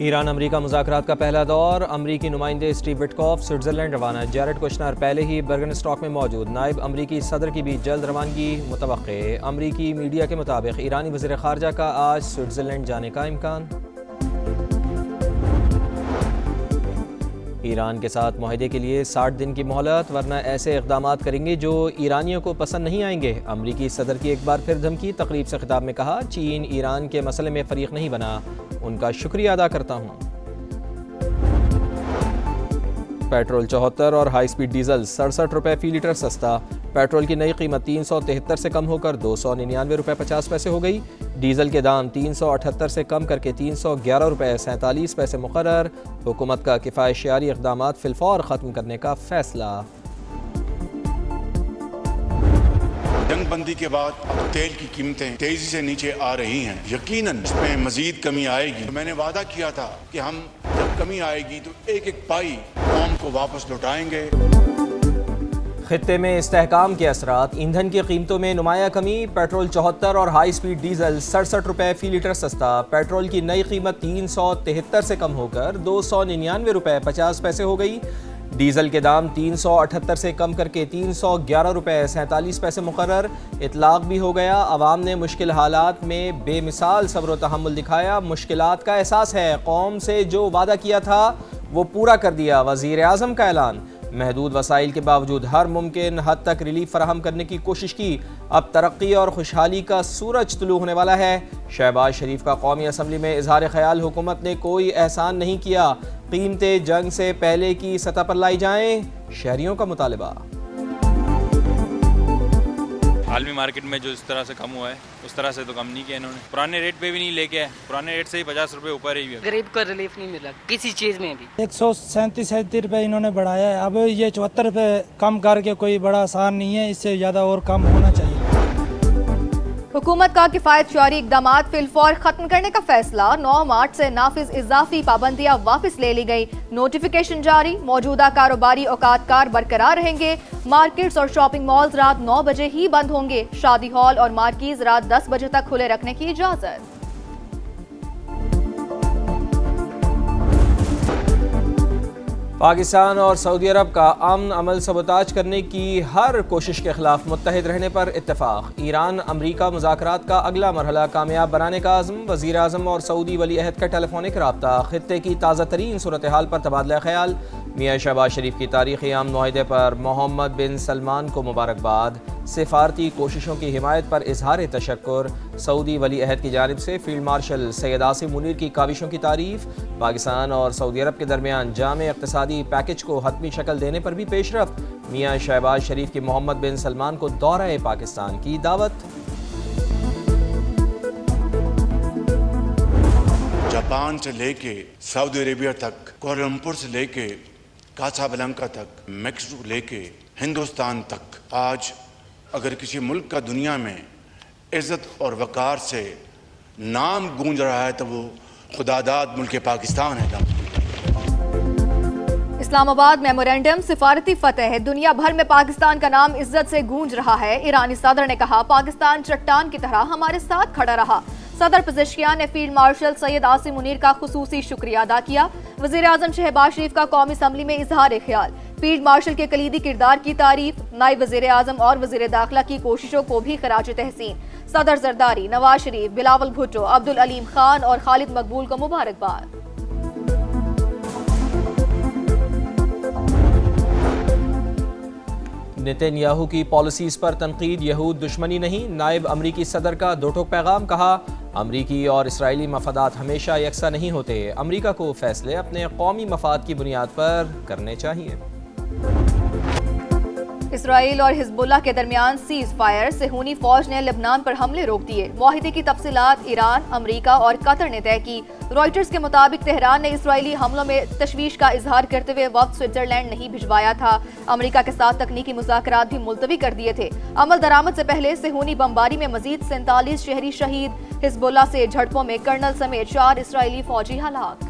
Iran अमरीका मुज़ाकरात का पहला दौर। अमरीकी नुमाइंदे स्टीव विटकॉफ स्विट्ज़रलैंड रवाना। जैरेड कुशनर पहले ही बर्गनस्टॉक में मौजूद। नायब अमरीकी सदर की भी जल्द रवानगी मुतवक्के। अमरीकी मीडिया के मुताबिक ईरानी वज़ीर ख़ारजा का आज स्विट्ज़रलैंड जाने का इम्कान। ईरान के साथ मुआहदे के लिए 60 दिन की मोहलत, वरना ऐसे इक़दाम करेंगे जो ईरानियों को पसंद नहीं आएंगे। अमरीकी सदर की एक बार फिर धमकी। तकरीब से खिताब में कहा, चीन ईरान के मसले में फ़रीक नहीं बना, उनका शुक्रिया अदा करता हूँ। पेट्रोल 74 और हाई स्पीड डीजल 67 रुपये फ़ी लीटर सस्ता। पेट्रोल की नई कीमत 373 से कम होकर 299 रुपये 50 पैसे हो गई। डीजल के दाम 378 से कम करके 311 रुपये 47 पैसे मुकर्रर। हुकूमत का किफ़ायतशियारी इक़दामात फिलफौर ख़त्म करने का फ़ैसला। जंगबंदी के बाद अब तेल की कीमतें तेजी से नीचे आ रही हैं। यकीनन इसमें मजीद कमी आएगी। मैंने वादा किया था कि हम जब कमी आएगी तो एक एक पाई कौम को वापस लौटाएंगे। खित्ते में इस्तेहकाम के असरात। ईंधन की कीमतों में नुमाया कमी। पेट्रोल 74 और हाई स्पीड डीजल 67 रुपये फ़ी लीटर सस्ता। पेट्रोल की नई कीमत 373 से कम होकर 299 रुपये 50 पैसे हो गई। डीजल के दाम 378 से कम करके 311 रुपये 47 पैसे मुकर्रर। इतलाक भी हो गया। अवाम ने मुश्किल हालात में बेमिसाल सब्र व तहम्मुल दिखाया। मुश्किलात का एहसास है, कौम से जो वादा किया था वो पूरा कर दिया। वज़ीर आज़म का ऐलान। महदूद वसाइल के बावजूद हर मुमकिन हद तक रिलीफ फराहम करने की कोशिश की। अब तरक्की और खुशहाली का सूरज तुलू होने वाला है। शहबाज शरीफ का कौमी असम्बली में इजहार ख्याल, हुकूमत ने कोई एहसान नहीं किया, कीमतें जंग से पहले की सतह पर लाई जाएं, शहरियों का मुतालबा। आलमी मार्केट में जो इस तरह से कम हुआ है उस तरह से तो कम नहीं किया इन्होंने। पुराने रेट पे भी नहीं लेके आए, पुराने रेट से ही 50 रुपए ऊपर ही है। गरीब को रिलीफ नहीं मिला किसी चीज में भी। 137 रुपये इन्होंने बढ़ाया है। अब ये 74 रुपये कम करके कोई बड़ा आसान नहीं है, इससे ज़्यादा और कम होना चाहिए। हुकूमत का किफ़ायतशियारी इक़दामात फिलफौर खत्म करने का फैसला। 9 मार्च से नाफिज इजाफी पाबंदियां वापस ले ली गई। नोटिफिकेशन जारी। मौजूदा कारोबारी औकातकार बरकरार रहेंगे। मार्केट्स और शॉपिंग मॉल्स रात 9 बजे ही बंद होंगे। शादी हॉल और मार्कीज रात 10 बजे तक खुले रखने की इजाजत। पाकिस्तान और सऊदी अरब का अमन अमल सबोताज करने की हर कोशिश के खिलाफ मुत्तहिद रहने पर इत्तेफाक। ईरान अमरीका मुज़ाकरात का अगला मरहला कामयाब बनाने का आज़म। वज़ीर आज़म और सऊदी वली अहद का टेलीफोनिक रब्ता। खित्ते की ताज़ा तरीन सूरत हाल पर तबादला ख्याल। मियाँ शहबाज शरीफ की तारीख़ी आम मुआहदे पर मोहम्मद बिन सलमान को मुबारकबाद। सिफारती कोशिशों की हिमायत पर इजहार तशक्कुर। सऊदी वली अहद की जानिब से फील्ड मार्शल सैयद आसिम मुनीर की काविशों की तारीफ। पाकिस्तान और सऊदी अरब के दरमियान जामे इक़्तिसादी पैकेज को हतमी शक्ल देने पर भी पेशरफ्त। मियाँ शहबाज शरीफ की मोहम्मद बिन सलमान को दौरा पाकिस्तान की दावत। जापान से लेके सऊदी अरेबिया तक, कोलंपुर से लेके कासाब्लांका तक, मैक्सिको लेके हिंदुस्तान तक, आज अगर किसी मुल्क का दुनिया में इज्जत और वकार से नाम गूंज रहा है तो वो खुदादाद मुल्क पाकिस्तान है। इस्लामाबाद मेमोरेंडम सिफारती फतह। दुनिया भर में पाकिस्तान का नाम इज्जत से गूंज रहा है। ईरानी सदर ने कहा, पाकिस्तान चट्टान की तरह हमारे साथ खड़ा रहा। सदर पेज़ेश्कियान ने फील्ड मार्शल सैयद आसिम मुनीर का खुसूसी शुक्रिया अदा किया। वज़ीर आज़म शहबाज शरीफ का कौमी असम्बली में इजहार ख्याल। फील्ड मार्शल के कलीदी किरदार की तारीफ। नायब वज़ीर आज़म और वज़ीर दाखिला की कोशिशों को भी खराज तहसीन। सदर जरदारी, नवाज शरीफ, बिलावल भुट्टो, अब्दुल अलीम खान और खालिद मकबूल को मुबारकबाद। नेतन्याहू की पॉलिसीज़ पर तनकीद यहूद दुश्मनी नहीं। नायब अमरीकी सदर का दो टोक पैगाम। कहा, अमरीकी और इसराइली मफादात हमेशा यकसा नहीं होते। अमरीका को फैसले अपने कौमी मफाद की बुनियाद पर करने चाहिए। इसराइल और हिजबुल्लाह के दरमियान सीज फायर। सेहूनी फौज ने लेबनान पर हमले रोक दिए। मुआहिदे की तफसीलात ईरान, अमरीका और कतर ने तय की। रॉयटर्स के मुताबिक तेहरान ने इसराइली हमलों में तशवीश का इजहार करते हुए वक्त स्विट्जरलैंड नहीं भिजवाया था। अमरीका के साथ तकनीकी मुज़ाकरात भी मुलतवी कर दिए थे। अमल दरामद से पहले सेहूनी बमबारी में मजीद 47 शहरी शहीद। हिजबुल्लाह से झड़पों में कर्नल समेत 4 इसराइली फौजी हलाक।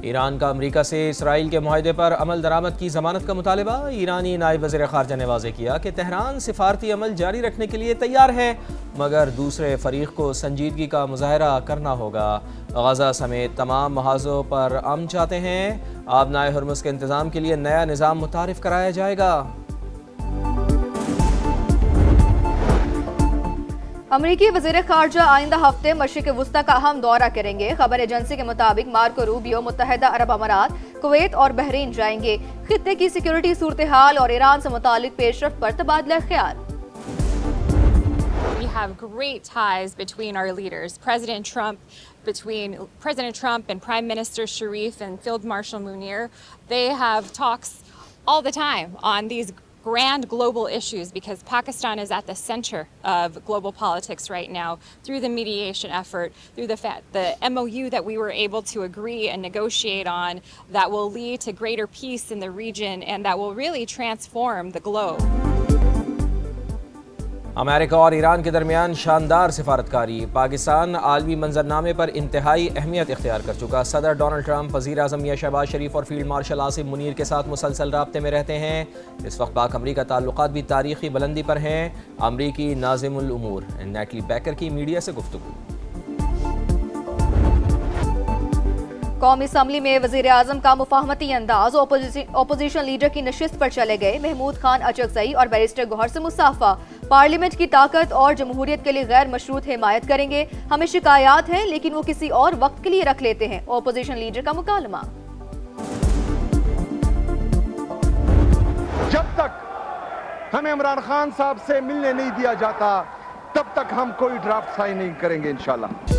ईरान का अमरीका से इसराइल के मुआहदे पर अमल दरामद की जमानत का मुतालबा। ईरानी नायब वज़ीर ख़ारजा ने वाज़ेह किया कि तेहरान सिफारती अमल जारी रखने के लिए तैयार है, मगर दूसरे फरीक को संजीदगी का मुज़ाहरा करना होगा। गज़ा समेत तमाम महाज़ों पर अमन चाहते हैं। आबनाए हुर्मुज़ के इंतज़ाम के लिए नया निज़ाम मुतारिफ़ कराया जाएगा। अमरीकी वज़ीर ख़ारजा आइंदा हफ्ते मशरिक़ वुस्ता का अहम दौरा करेंगे। खबर एजेंसी के मुताबिक मार्को रूबियो मुत्तहिदा अरब अमारात, कुवैत और बहरीन जाएंगे। खित्ते की सिक्योरिटी सूरत हाल और ईरान से मुतालिक पेशरफ्त पर तबादला ख्याल। We have great ties between our leaders, between President Trump and Prime Minister Sharif and Field Marshal Munir. They have talks all the time on these grand global issues because Pakistan is at the center of global politics right now through the mediation effort, through the MOU that we were able to agree and negotiate on that will lead to greater peace in the region and that will really transform the globe. America और Iran के दरमियान शानदार सिफारतकारी। पाकिस्तान आलमी मंजरनामे पर इंतहाई अहमियत इख्तियार कर चुका। सदर डोनाल्ड ट्रंप, वज़ीर आज़म मियां शहबाज शरीफ और फील्ड मार्शल आसिम मुनीर के साथ मुसलसल राब्ते में रहते हैं। इस वक्त पाक अमरीका ताल्लुकात भी तारीखी बुलंदी पर हैं। अमरीकी नाज़िमुल उमूर नेटली बैकर की मीडिया से गुफ्तगू। कौमी असम्बली में वज़ीर आज़म का मुफाहमती अंदाज। ओपोजिशन लीडर की नशिस्त पर चले गए। महमूद खान अचकज़ई और बैरिस्टर गौहर से मुसाफा। पार्लियामेंट की ताकत और जमहूरियत के लिए गैर मशरूत हिमायत करेंगे। हमें शिकायत है लेकिन वो किसी और वक्त के लिए रख लेते हैं। ओपोजिशन लीडर का मुकालमा। जब तक हमें इमरान खान साहब से मिलने नहीं दिया जाता तब तक हम कोई ड्राफ्ट साइन नहीं करेंगे इंशाल्लाह।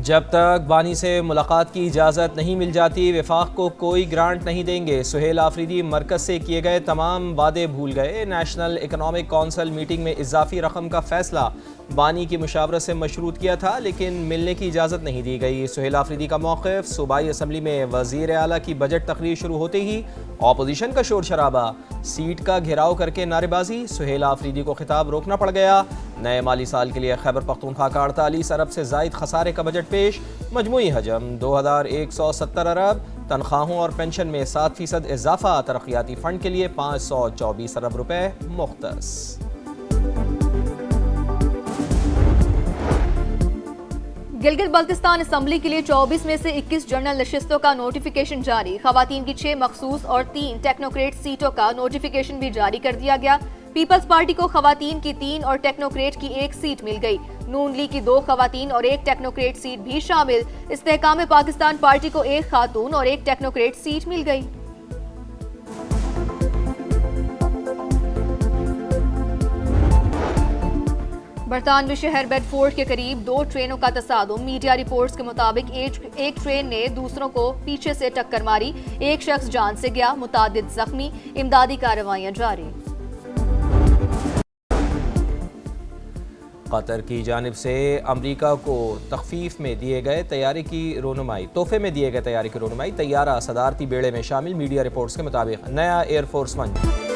जब तक बानी से मुलाकात की इजाज़त नहीं मिल जाती वफाक को कोई ग्रांट नहीं देंगे। सुहेल आफरीदी मरकज़ से किए गए तमाम वादे भूल गए। नेशनल इकनॉमिक कौंसिल मीटिंग में इजाफी रकम का फैसला बानी की मुशावरत से मशरूत किया था लेकिन मिलने की इजाज़त नहीं दी गई। सुहेल आफरीदी का मौक़िफ़। सूबाई असम्बली में वज़ीर आला की बजट तकरीर शुरू होते ही अपोजिशन का शोर शराबा। सीट का घेराव करके नारेबाजी। सुहेल आफरीदी को खिताब रोकना पड़ गया। नए माली साल के लिए खैबर पख्तूनख्वा का 48 अरब से ज़ायद खसारे का बजट पेश। मजमूई हजम 2170 अरब। तनख्वाहों और पेंशन में 7% इजाफा। तरक्याती फ़ंड के लिए 524 अरब रुपए मुख्तस। गिलगित बल्तिस्तान असम्बली के लिए 24 में से 21 जनरल नशिस्तों का नोटिफिकेशन जारी। खवातीन की 6 मखसूस और 3 टेक्नोक्रेट सीटों का नोटिफिकेशन भी जारी कर दिया गया। पीपल्स पार्टी को खवातीन की 3 और टेक्नोक्रेट की 1 सीट मिल गई। नून लीग की 2 खवातीन और 1 टेक्नोक्रेट सीट भी शामिल। इस्तेहकाम पाकिस्तान पार्टी को 1 खातून और 1 टेक्नोक्रेट सीट मिल गई। बरतानवी शहर बेडफोर्ड के करीब 2 ट्रेनों का तसादुम। मीडिया रिपोर्ट्स के मुताबिक एक ट्रेन ने दूसरों को पीछे से टक्कर मारी। 1 शख्स जान से गया, मुतादिद जख्मी। इमदादी कार्रवाइयां जारी। कतर की जानिब से अमरीका को तखफीफ में दिए गए तैयारी की रोनुमाई। तोहफे में दिए गए तैयारी की रोनुमाई। तैयारा सदारती बेड़े में शामिल। मीडिया रिपोर्ट्स के मुताबिक नया एयरफोर्स 1